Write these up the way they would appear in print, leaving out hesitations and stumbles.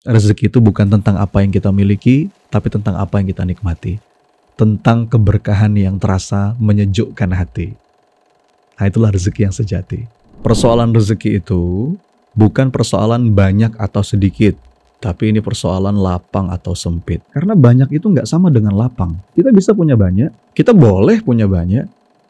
rezeki itu bukan tentang apa yang kita miliki, tapi tentang apa yang kita nikmati. Tentang keberkahan yang terasa menyejukkan hati. Nah, itulah rezeki yang sejati. Persoalan rezeki itu bukan persoalan banyak atau sedikit, tapi ini persoalan lapang atau sempit. Karena banyak itu nggak sama dengan lapang. Kita bisa punya banyak, kita boleh punya banyak,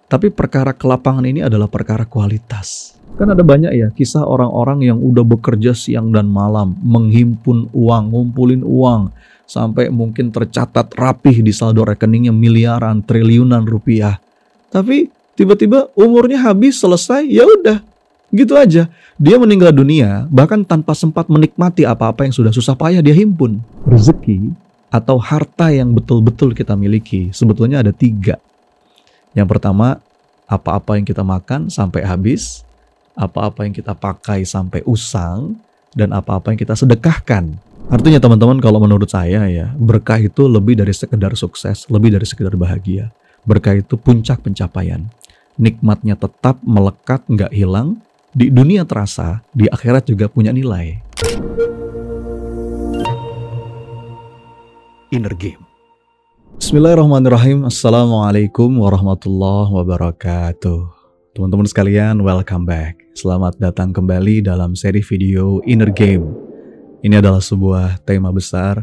tapi perkara kelapangan ini adalah perkara kualitas. Kan ada banyak ya kisah orang-orang yang udah bekerja siang dan malam, menghimpun uang, ngumpulin uang, sampai mungkin tercatat rapih di saldo rekeningnya miliaran, triliunan rupiah. Tapi tiba-tiba umurnya habis, selesai, ya udah, gitu aja. Dia meninggal dunia bahkan tanpa sempat menikmati apa-apa yang sudah susah payah dia himpun. Rezeki atau harta yang betul-betul kita miliki sebetulnya ada 3. Yang pertama, apa-apa yang kita makan sampai habis, apa-apa yang kita pakai sampai usang, dan apa-apa yang kita sedekahkan. Artinya teman-teman, kalau menurut saya ya, berkah itu lebih dari sekedar sukses, lebih dari sekedar bahagia. Berkah itu puncak pencapaian. Nikmatnya tetap melekat, nggak hilang. Di dunia terasa, di akhirat juga punya nilai. Inner Game. Bismillahirrahmanirrahim. Assalamualaikum warahmatullahi wabarakatuh. Teman-teman sekalian, welcome back. Selamat datang kembali dalam seri video Inner Game. Ini adalah sebuah tema besar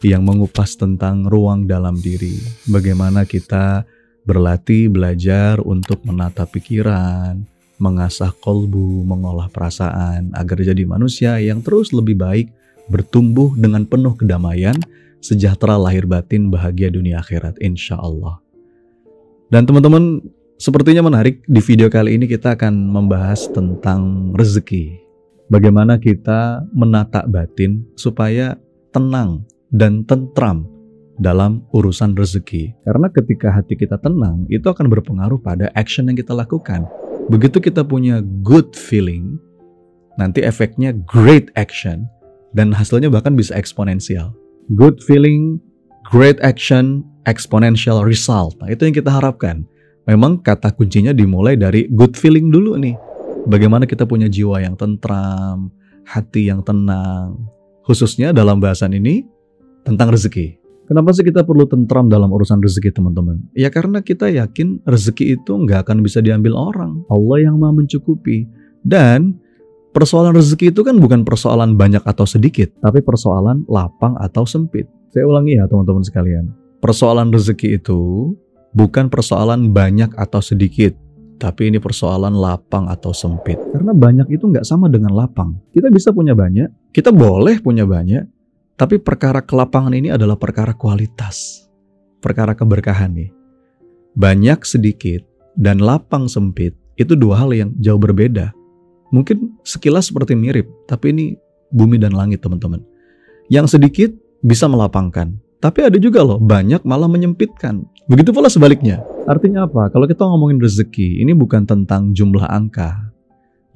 yang mengupas tentang ruang dalam diri. Bagaimana kita berlatih, belajar untuk menata pikiran, mengasah kolbu, mengolah perasaan, agar jadi manusia yang terus lebih baik, bertumbuh dengan penuh kedamaian, sejahtera lahir batin, bahagia dunia akhirat, insya Allah. Dan teman-teman, sepertinya menarik, di video kali ini kita akan membahas tentang rezeki. Bagaimana kita menata batin supaya tenang dan tentram dalam urusan rezeki. Karena ketika hati kita tenang, itu akan berpengaruh pada action yang kita lakukan. Begitu kita punya good feeling, nanti efeknya great action, dan hasilnya bahkan bisa eksponensial. Good feeling, great action, exponential result. Nah, itu yang kita harapkan. Memang kata kuncinya dimulai dari good feeling dulu nih. Bagaimana kita punya jiwa yang tentram, hati yang tenang. Khususnya dalam bahasan ini tentang rezeki. Kenapa sih kita perlu tentram dalam urusan rezeki, teman-teman? Ya karena kita yakin rezeki itu nggak akan bisa diambil orang. Allah yang Maha mencukupi. Dan persoalan rezeki itu kan bukan persoalan banyak atau sedikit, tapi persoalan lapang atau sempit. Saya ulangi ya teman-teman sekalian. Persoalan rezeki itu bukan persoalan banyak atau sedikit, tapi ini persoalan lapang atau sempit. Karena banyak itu nggak sama dengan lapang. Kita bisa punya banyak, kita boleh punya banyak, tapi perkara kelapangan ini adalah perkara kualitas. Perkara keberkahan nih. Banyak sedikit dan lapang sempit itu dua hal yang jauh berbeda. Mungkin sekilas seperti mirip, tapi ini bumi dan langit, teman-teman. Yang sedikit bisa melapangkan, tapi ada juga loh, banyak malah menyempitkan. Begitu pula sebaliknya. Artinya apa? Kalau kita ngomongin rezeki, ini bukan tentang jumlah angka.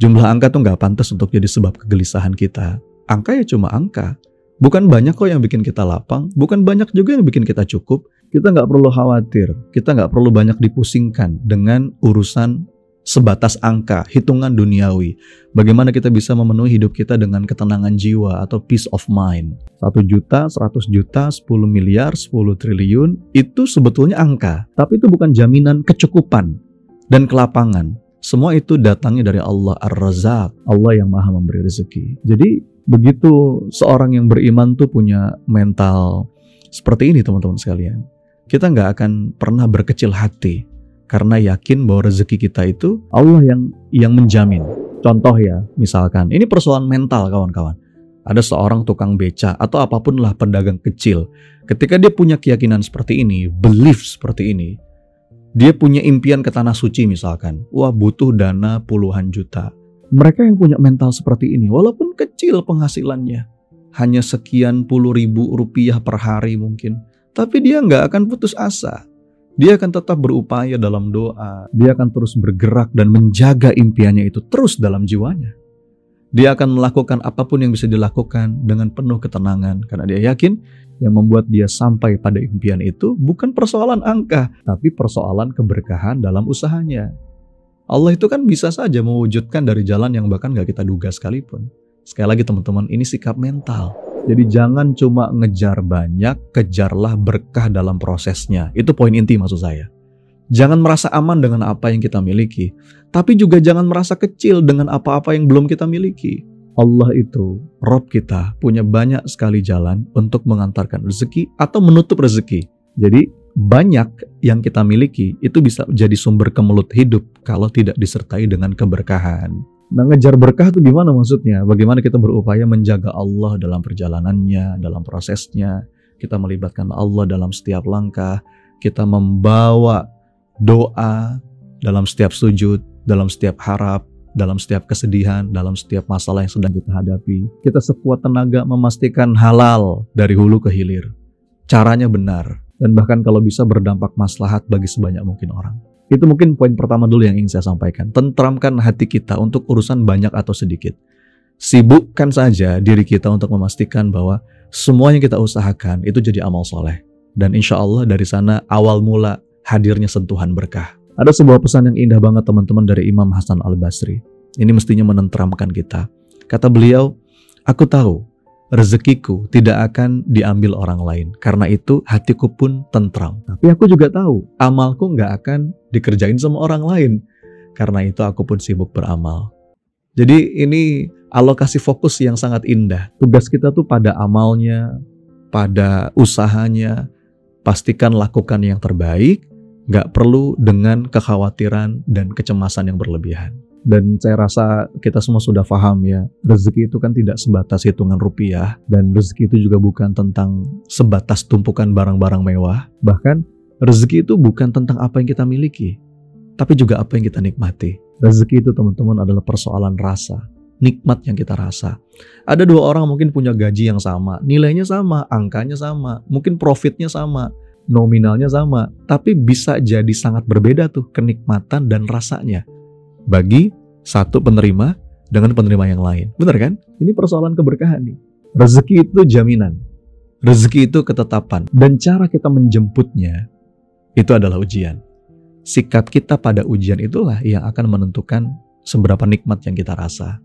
Jumlah angka tuh nggak pantas untuk jadi sebab kegelisahan kita. Angka ya cuma angka. Bukan banyak kok yang bikin kita lapang, bukan banyak juga yang bikin kita cukup. Kita nggak perlu khawatir, kita nggak perlu banyak dipusingkan dengan urusan sebatas angka, hitungan duniawi. Bagaimana kita bisa memenuhi hidup kita dengan ketenangan jiwa atau peace of mind. 1 juta, 100 juta, 10 miliar, 10 triliun, itu sebetulnya angka. Tapi itu bukan jaminan kecukupan dan kelapangan. Semua itu datangnya dari Allah Ar-Razzaq, Allah yang Maha memberi rezeki. Jadi begitu seorang yang beriman tuh punya mental seperti ini, teman-teman sekalian, kita nggak akan pernah berkecil hati karena yakin bahwa rezeki kita itu Allah yang menjamin. Contoh ya, misalkan ini persoalan mental, kawan-kawan. Ada seorang tukang beca atau apapun lah, pedagang kecil. Ketika dia punya keyakinan seperti ini, belief seperti ini, dia punya impian ke tanah suci misalkan, wah butuh dana puluhan juta. Mereka yang punya mental seperti ini, walaupun kecil penghasilannya, hanya sekian puluh ribu rupiah per hari mungkin, tapi dia nggak akan putus asa. Dia akan tetap berupaya dalam doa. Dia akan terus bergerak dan menjaga impiannya itu terus dalam jiwanya. Dia akan melakukan apapun yang bisa dilakukan dengan penuh ketenangan, karena dia yakin yang membuat dia sampai pada impian itu bukan persoalan angka, tapi persoalan keberkahan dalam usahanya. Allah itu kan bisa saja mewujudkan dari jalan yang bahkan gak kita duga sekalipun. Sekali lagi teman-teman, ini sikap mental. Jadi jangan cuma ngejar banyak, kejarlah berkah dalam prosesnya. Itu poin inti maksud saya. Jangan merasa aman dengan apa yang kita miliki, tapi juga jangan merasa kecil dengan apa-apa yang belum kita miliki. Allah itu, Rabb kita, punya banyak sekali jalan untuk mengantarkan rezeki atau menutup rezeki. Jadi banyak yang kita miliki itu bisa jadi sumber kemelut hidup kalau tidak disertai dengan keberkahan. Nah, ngejar berkah itu gimana maksudnya? Bagaimana kita berupaya menjaga Allah dalam perjalanannya, dalam prosesnya. Kita melibatkan Allah dalam setiap langkah. Kita membawa doa dalam setiap sujud, dalam setiap harap, dalam setiap kesedihan, dalam setiap masalah yang sedang kita hadapi. Kita sekuat tenaga memastikan halal dari hulu ke hilir. Caranya benar. Dan bahkan kalau bisa berdampak maslahat bagi sebanyak mungkin orang. Itu mungkin poin pertama dulu yang ingin saya sampaikan. Tentramkan hati kita untuk urusan banyak atau sedikit. Sibukkan saja diri kita untuk memastikan bahwa semua yang kita usahakan itu jadi amal soleh. Dan insya Allah dari sana awal mula hadirnya sentuhan berkah. Ada sebuah pesan yang indah banget teman-teman dari Imam Hasan Al-Basri. Ini mestinya menenteramkan kita. Kata beliau, aku tahu rezekiku tidak akan diambil orang lain. Karena itu hatiku pun tentram. Tapi aku juga tahu amalku nggak akan dikerjain sama orang lain. Karena itu aku pun sibuk beramal. Jadi ini alokasi fokus yang sangat indah. Tugas kita tuh pada amalnya, pada usahanya. Pastikan lakukan yang terbaik. Nggak perlu dengan kekhawatiran dan kecemasan yang berlebihan. Dan saya rasa kita semua sudah paham ya, rezeki itu kan tidak sebatas hitungan rupiah, dan rezeki itu juga bukan tentang sebatas tumpukan barang-barang mewah. Bahkan rezeki itu bukan tentang apa yang kita miliki, tapi juga apa yang kita nikmati. Rezeki itu teman-teman adalah persoalan rasa, nikmat yang kita rasa. Ada dua orang mungkin punya gaji yang sama, nilainya sama, angkanya sama, mungkin profitnya sama, nominalnya sama, tapi bisa jadi sangat berbeda tuh kenikmatan dan rasanya bagi satu penerima dengan penerima yang lain. Benar kan? Ini persoalan keberkahan nih. Rezeki itu jaminan. Rezeki itu ketetapan. Dan cara kita menjemputnya itu adalah ujian. Sikap kita pada ujian itulah yang akan menentukan seberapa nikmat yang kita rasa.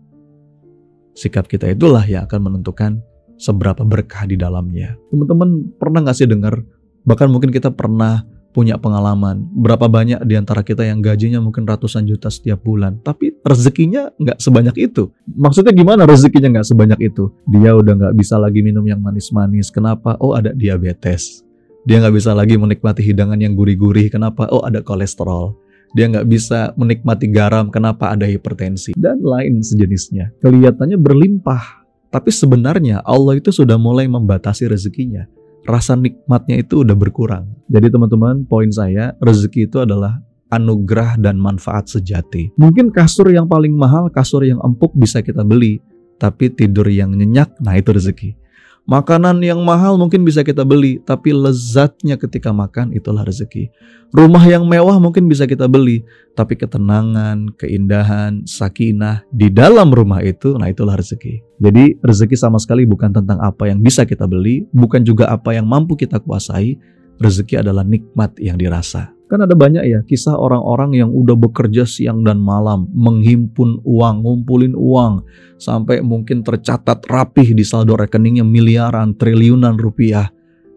Sikap kita itulah yang akan menentukan seberapa berkah di dalamnya. Teman-teman pernah gak sih dengar? Bahkan mungkin kita pernah punya pengalaman. Berapa banyak di antara kita yang gajinya mungkin ratusan juta setiap bulan. Tapi rezekinya nggak sebanyak itu. Maksudnya gimana rezekinya nggak sebanyak itu? Dia udah nggak bisa lagi minum yang manis-manis. Kenapa? Oh ada diabetes. Dia nggak bisa lagi menikmati hidangan yang gurih-gurih. Kenapa? Oh ada kolesterol. Dia nggak bisa menikmati garam. Kenapa? Ada hipertensi. Dan lain sejenisnya. Kelihatannya berlimpah. Tapi sebenarnya Allah itu sudah mulai membatasi rezekinya. Rasa nikmatnya itu udah berkurang. Jadi teman-teman, poin saya, rezeki itu adalah anugerah dan manfaat sejati. Mungkin kasur yang paling mahal, kasur yang empuk bisa kita beli. Tapi tidur yang nyenyak, nah itu rezeki. Makanan yang mahal mungkin bisa kita beli, tapi lezatnya ketika makan itulah rezeki. Rumah yang mewah mungkin bisa kita beli, tapi ketenangan, keindahan, sakinah di dalam rumah itu, nah itulah rezeki. Jadi rezeki sama sekali bukan tentang apa yang bisa kita beli, bukan juga apa yang mampu kita kuasai. Rezeki adalah nikmat yang dirasa. Kan ada banyak ya kisah orang-orang yang udah bekerja siang dan malam, menghimpun uang, ngumpulin uang, sampai mungkin tercatat rapih di saldo rekeningnya miliaran, triliunan rupiah.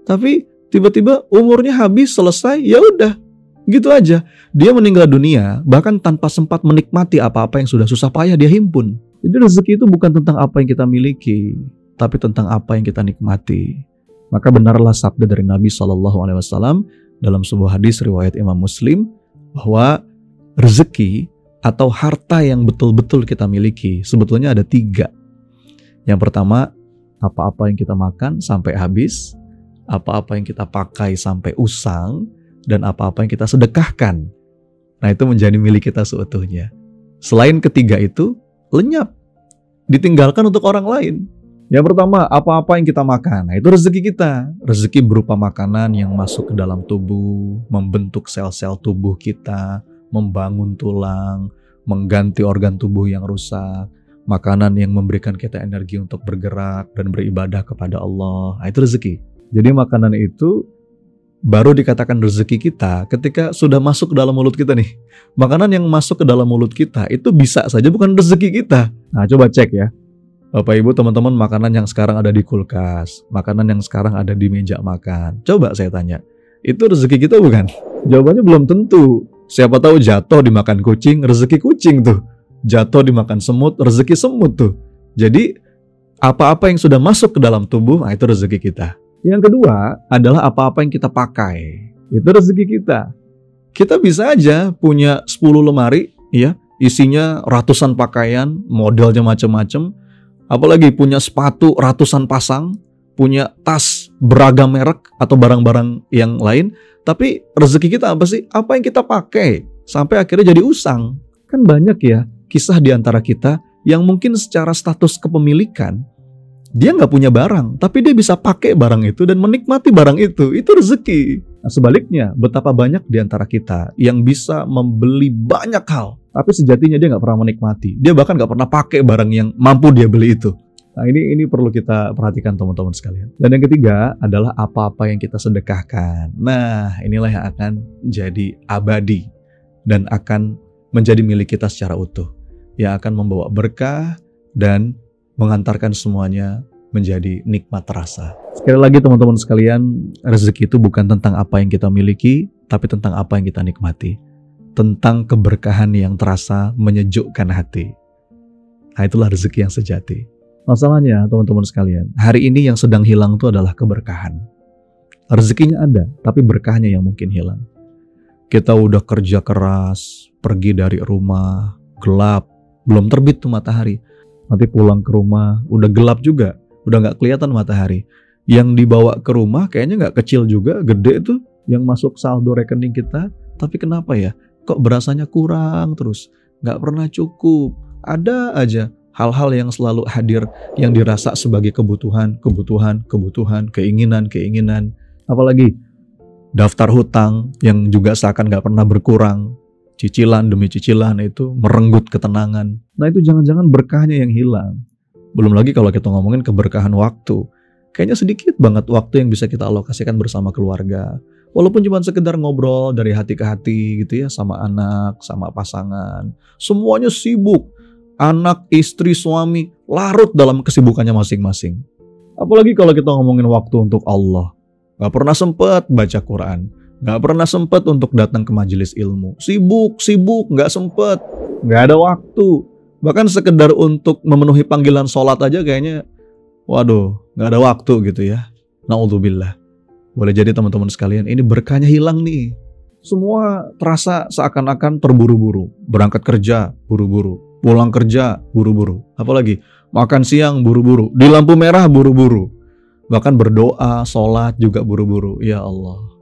Tapi tiba-tiba umurnya habis, selesai, ya udah, gitu aja. Dia meninggal dunia, bahkan tanpa sempat menikmati apa-apa yang sudah susah payah dia himpun. Jadi rezeki itu bukan tentang apa yang kita miliki, tapi tentang apa yang kita nikmati. Maka benarlah sabda dari Nabi SAW dalam sebuah hadis riwayat Imam Muslim, bahwa rezeki atau harta yang betul-betul kita miliki sebetulnya ada 3. Yang pertama, apa-apa yang kita makan sampai habis, apa-apa yang kita pakai sampai usang, dan apa-apa yang kita sedekahkan. Nah itu menjadi milik kita seutuhnya. Selain ketiga itu, lenyap, ditinggalkan untuk orang lain. Yang pertama, apa-apa yang kita makan. Nah, itu rezeki kita. Rezeki berupa makanan yang masuk ke dalam tubuh, membentuk sel-sel tubuh kita, membangun tulang, mengganti organ tubuh yang rusak. Makanan yang memberikan kita energi untuk bergerak dan beribadah kepada Allah. Nah, itu rezeki. Jadi makanan itu baru dikatakan rezeki kita ketika sudah masuk ke dalam mulut kita nih. Makanan yang masuk ke dalam mulut kita itu bisa saja bukan rezeki kita. Nah, coba cek ya. Bapak Ibu, teman-teman, makanan yang sekarang ada di kulkas, makanan yang sekarang ada di meja makan. Coba saya tanya, itu rezeki kita bukan? Jawabannya belum tentu. Siapa tahu jatuh dimakan kucing, rezeki kucing tuh. Jatuh dimakan semut, rezeki semut tuh. Jadi apa-apa yang sudah masuk ke dalam tubuh, nah itu rezeki kita. Yang kedua adalah apa-apa yang kita pakai. Itu rezeki kita. Kita bisa aja punya 10 lemari, ya, isinya ratusan pakaian, modelnya macam-macam. Apalagi punya sepatu ratusan pasang, punya tas beragam merek atau barang-barang yang lain. Tapi rezeki kita apa sih? Apa yang kita pakai sampai akhirnya jadi usang. Kan banyak ya kisah di antara kita yang mungkin secara status kepemilikan dia nggak punya barang, tapi dia bisa pakai barang itu dan menikmati barang itu. Itu rezeki. Nah, sebaliknya, betapa banyak di antara kita yang bisa membeli banyak hal, tapi sejatinya dia nggak pernah menikmati. Dia bahkan nggak pernah pakai barang yang mampu dia beli itu. Nah, ini perlu kita perhatikan teman-teman sekalian. Dan yang ketiga adalah apa-apa yang kita sedekahkan. Nah, inilah yang akan jadi abadi dan akan menjadi milik kita secara utuh. Yang akan membawa berkah dan mengantarkan semuanya menjadi nikmat rasa. Sekali lagi teman-teman sekalian, rezeki itu bukan tentang apa yang kita miliki, tapi tentang apa yang kita nikmati. Tentang keberkahan yang terasa menyejukkan hati. Nah, itulah rezeki yang sejati. Masalahnya teman-teman sekalian, hari ini yang sedang hilang itu adalah keberkahan. Rezekinya ada, tapi berkahnya yang mungkin hilang. Kita udah kerja keras, pergi dari rumah, gelap, belum terbit tuh matahari. Nanti pulang ke rumah, udah gelap juga, udah gak kelihatan matahari. Yang dibawa ke rumah kayaknya gak kecil juga, gede tuh yang masuk saldo rekening kita. Tapi kenapa ya, kok berasanya kurang terus, gak pernah cukup. Ada aja hal-hal yang selalu hadir yang dirasa sebagai kebutuhan, keinginan. Apalagi daftar hutang yang juga seakan gak pernah berkurang. Cicilan demi cicilan itu merenggut ketenangan. Nah, itu jangan-jangan berkahnya yang hilang. Belum lagi kalau kita ngomongin keberkahan waktu. Kayaknya sedikit banget waktu yang bisa kita alokasikan bersama keluarga. Walaupun cuma sekedar ngobrol dari hati ke hati gitu ya, sama anak, sama pasangan. Semuanya sibuk. Anak, istri, suami larut dalam kesibukannya masing-masing. Apalagi kalau kita ngomongin waktu untuk Allah. Gak pernah sempat baca Quran. Gak pernah sempat untuk datang ke majelis ilmu. Sibuk, gak sempat. Gak ada waktu. Bahkan sekedar untuk memenuhi panggilan sholat aja kayaknya, waduh, gak ada waktu gitu ya. Na'udzubillah. Boleh jadi teman-teman sekalian, ini berkahnya hilang nih. Semua terasa seakan-akan terburu-buru. Berangkat kerja, buru-buru. Pulang kerja, buru-buru. Apalagi, makan siang, buru-buru. Di lampu merah, buru-buru. Bahkan berdoa, sholat juga buru-buru. Ya Allah.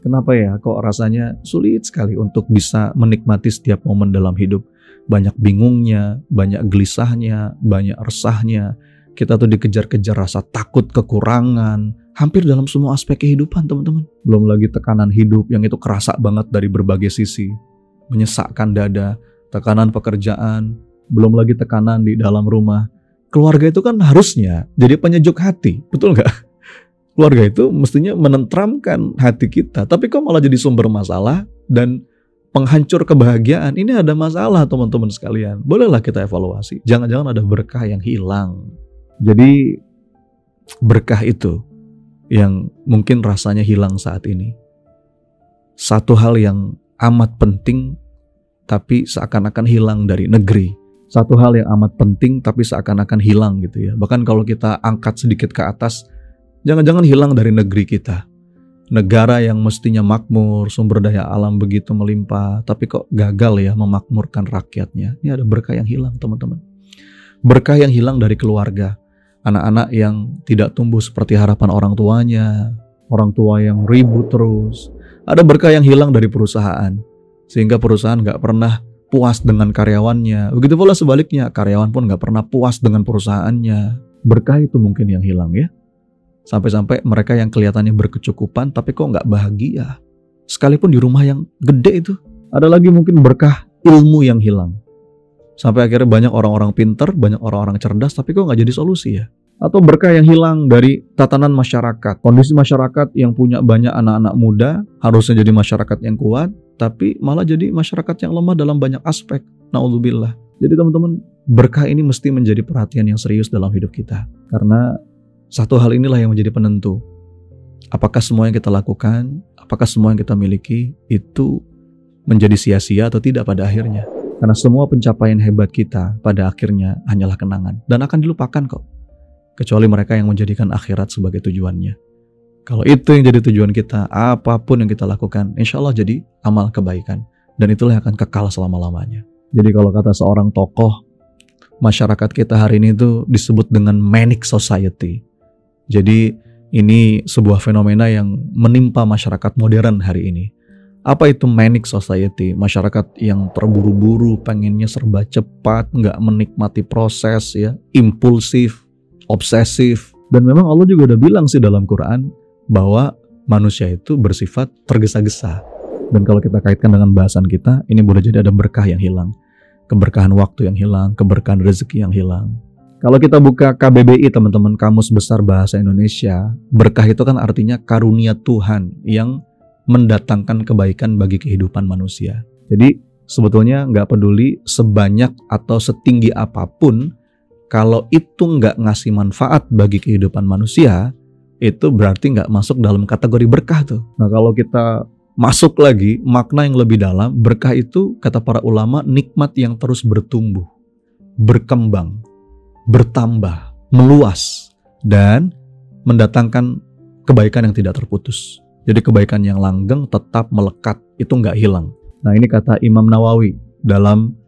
Kenapa ya kok rasanya sulit sekali untuk bisa menikmati setiap momen dalam hidup. Banyak bingungnya, banyak gelisahnya, banyak resahnya. Kita tuh dikejar-kejar rasa takut kekurangan. Hampir dalam semua aspek kehidupan teman-teman. Belum lagi tekanan hidup yang itu kerasa banget dari berbagai sisi. Menyesakkan dada, tekanan pekerjaan, belum lagi tekanan di dalam rumah. Keluarga itu kan harusnya jadi penyejuk hati, betul nggak? Keluarga itu mestinya menenteramkan hati kita, tapi kok malah jadi sumber masalah dan penghancur kebahagiaan. Ini ada masalah teman-teman sekalian. Bolehlah kita evaluasi. Jangan-jangan ada berkah yang hilang. Jadi berkah itu yang mungkin rasanya hilang saat ini. Satu hal yang amat penting tapi seakan-akan hilang dari negeri. Satu hal yang amat penting tapi seakan-akan hilang gitu ya. Bahkan kalau kita angkat sedikit ke atas, jangan-jangan hilang dari negeri kita. Negara yang mestinya makmur, sumber daya alam begitu melimpah, tapi kok gagal ya memakmurkan rakyatnya. Ini ada berkah yang hilang teman-teman. Berkah yang hilang dari keluarga. Anak-anak yang tidak tumbuh seperti harapan orang tuanya. Orang tua yang ribut terus. Ada berkah yang hilang dari perusahaan. Sehingga perusahaan gak pernah puas dengan karyawannya. Begitu pula sebaliknya, karyawan pun gak pernah puas dengan perusahaannya. Berkah itu mungkin yang hilang ya. Sampai-sampai mereka yang kelihatannya berkecukupan tapi kok nggak bahagia. Sekalipun di rumah yang gede itu. Ada lagi mungkin berkah ilmu yang hilang. Sampai akhirnya banyak orang-orang pintar, banyak orang-orang cerdas tapi kok nggak jadi solusi ya. Atau berkah yang hilang dari tatanan masyarakat. Kondisi masyarakat yang punya banyak anak-anak muda harusnya jadi masyarakat yang kuat, tapi malah jadi masyarakat yang lemah dalam banyak aspek. Na'udzubillah. Jadi teman-teman, berkah ini mesti menjadi perhatian yang serius dalam hidup kita. Karena satu hal inilah yang menjadi penentu. Apakah semua yang kita lakukan, apakah semua yang kita miliki itu menjadi sia-sia atau tidak pada akhirnya. Karena semua pencapaian hebat kita pada akhirnya hanyalah kenangan dan akan dilupakan kok. Kecuali mereka yang menjadikan akhirat sebagai tujuannya. Kalau itu yang jadi tujuan kita, apapun yang kita lakukan, insya Allah jadi amal kebaikan. Dan itulah yang akan kekal selama-lamanya. Jadi kalau kata seorang tokoh, masyarakat kita hari ini itu disebut dengan manic society. Jadi ini sebuah fenomena yang menimpa masyarakat modern hari ini. Apa itu manic society? Masyarakat yang terburu-buru, pengennya serba cepat, nggak menikmati proses, ya, impulsif, obsesif. Dan memang Allah juga udah bilang sih dalam Quran bahwa manusia itu bersifat tergesa-gesa. Dan kalau kita kaitkan dengan bahasan kita, ini boleh jadi ada berkah yang hilang. Keberkahan waktu yang hilang, keberkahan rezeki yang hilang. Kalau kita buka KBBI teman-teman, Kamus Besar Bahasa Indonesia, berkah itu kan artinya karunia Tuhan yang mendatangkan kebaikan bagi kehidupan manusia. Jadi sebetulnya nggak peduli sebanyak atau setinggi apapun, kalau itu nggak ngasih manfaat bagi kehidupan manusia, itu berarti nggak masuk dalam kategori berkah tuh. Nah kalau kita masuk lagi makna yang lebih dalam, berkah itu kata para ulama nikmat yang terus bertumbuh, berkembang, bertambah, meluas, dan mendatangkan kebaikan yang tidak terputus. Jadi kebaikan yang langgeng tetap melekat, itu nggak hilang. Nah ini kata Imam Nawawi dalam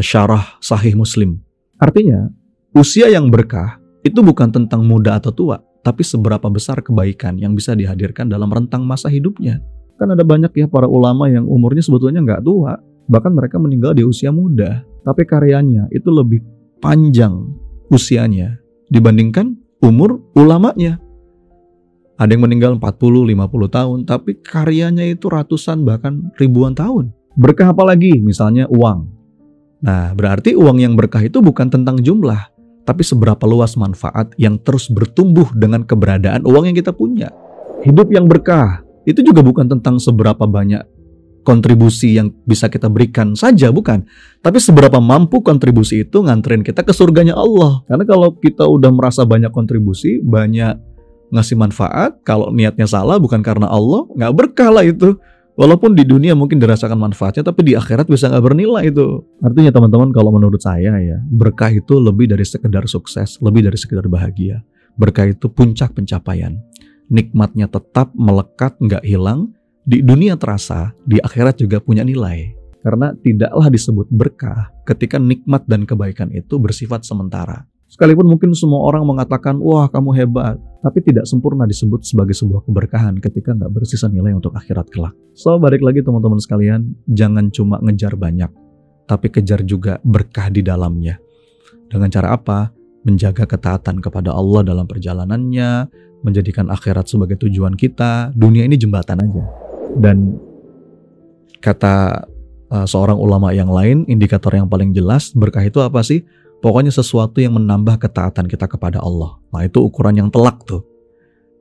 syarah Sahih Muslim. Artinya usia yang berkah itu bukan tentang muda atau tua, tapi seberapa besar kebaikan yang bisa dihadirkan dalam rentang masa hidupnya. Kan ada banyak ya para ulama yang umurnya sebetulnya nggak tua, bahkan mereka meninggal di usia muda, tapi karyanya itu lebih panjang usianya dibandingkan umur ulamanya. Ada yang meninggal 40-50 tahun, tapi karyanya itu ratusan bahkan ribuan tahun. Berkah apa lagi? Misalnya uang. Nah, berarti uang yang berkah itu bukan tentang jumlah, tapi seberapa luas manfaat yang terus bertumbuh dengan keberadaan uang yang kita punya. Hidup yang berkah itu juga bukan tentang seberapa banyak kontribusi yang bisa kita berikan saja, bukan. Tapi seberapa mampu kontribusi itu nganterin kita ke surganya Allah. Karena kalau kita udah merasa banyak kontribusi, banyak ngasih manfaat, kalau niatnya salah bukan karena Allah, nggak berkah lah itu. Walaupun di dunia mungkin dirasakan manfaatnya, tapi di akhirat bisa nggak bernilai itu. Artinya teman-teman, kalau menurut saya ya, berkah itu lebih dari sekedar sukses, lebih dari sekedar bahagia. Berkah itu puncak pencapaian. Nikmatnya tetap melekat, nggak hilang. Di dunia terasa, di akhirat juga punya nilai. Karena tidaklah disebut berkah ketika nikmat dan kebaikan itu bersifat sementara. Sekalipun mungkin semua orang mengatakan, wah kamu hebat, tapi tidak sempurna disebut sebagai sebuah keberkahan ketika nggak bersisa nilai untuk akhirat kelak. So, balik lagi teman-teman sekalian, jangan cuma ngejar banyak, tapi kejar juga berkah di dalamnya. Dengan cara apa? Menjaga ketaatan kepada Allah dalam perjalanannya, menjadikan akhirat sebagai tujuan kita, dunia ini jembatan aja. Dan kata seorang ulama yang lain, indikator yang paling jelas, berkah itu apa sih? Pokoknya sesuatu yang menambah ketaatan kita kepada Allah. Nah itu ukuran yang telak tuh.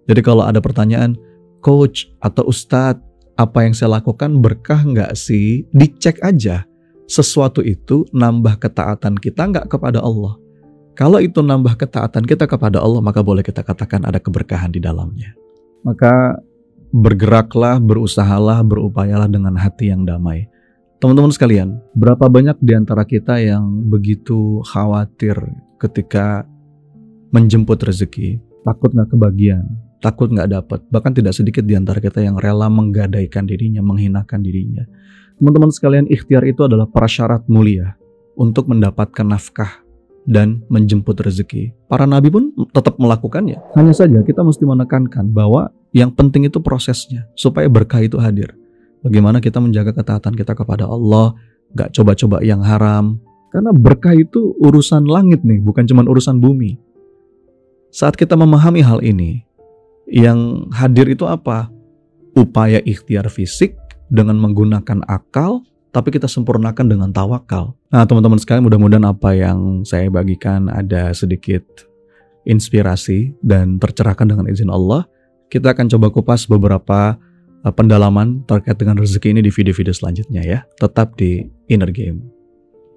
Jadi kalau ada pertanyaan, coach atau ustadz, apa yang saya lakukan berkah nggak sih? Dicek aja. Sesuatu itu nambah ketaatan kita nggak kepada Allah. Kalau itu nambah ketaatan kita kepada Allah, maka boleh kita katakan ada keberkahan di dalamnya. Maka bergeraklah, berusahalah, berupayalah dengan hati yang damai. Teman-teman sekalian, berapa banyak di antara kita yang begitu khawatir ketika menjemput rezeki, takut nggak kebagian, takut nggak dapat, bahkan tidak sedikit di antara kita yang rela menggadaikan dirinya, menghinakan dirinya. Teman-teman sekalian, ikhtiar itu adalah prasyarat mulia untuk mendapatkan nafkah dan menjemput rezeki. Para nabi pun tetap melakukannya. Hanya saja kita mesti menekankan bahwa yang penting itu prosesnya, supaya berkah itu hadir. Bagaimana kita menjaga ketaatan kita kepada Allah, gak coba-coba yang haram. Karena berkah itu urusan langit nih, bukan cuma urusan bumi. Saat kita memahami hal ini, yang hadir itu apa? Upaya ikhtiar fisik dengan menggunakan akal, tapi kita sempurnakan dengan tawakal. Nah teman-teman sekalian, mudah-mudahan apa yang saya bagikan ada sedikit inspirasi dan tercerahkan dengan izin Allah. Kita akan coba kupas beberapa pendalaman terkait dengan rezeki ini di video-video selanjutnya ya. Tetap di Inner Game.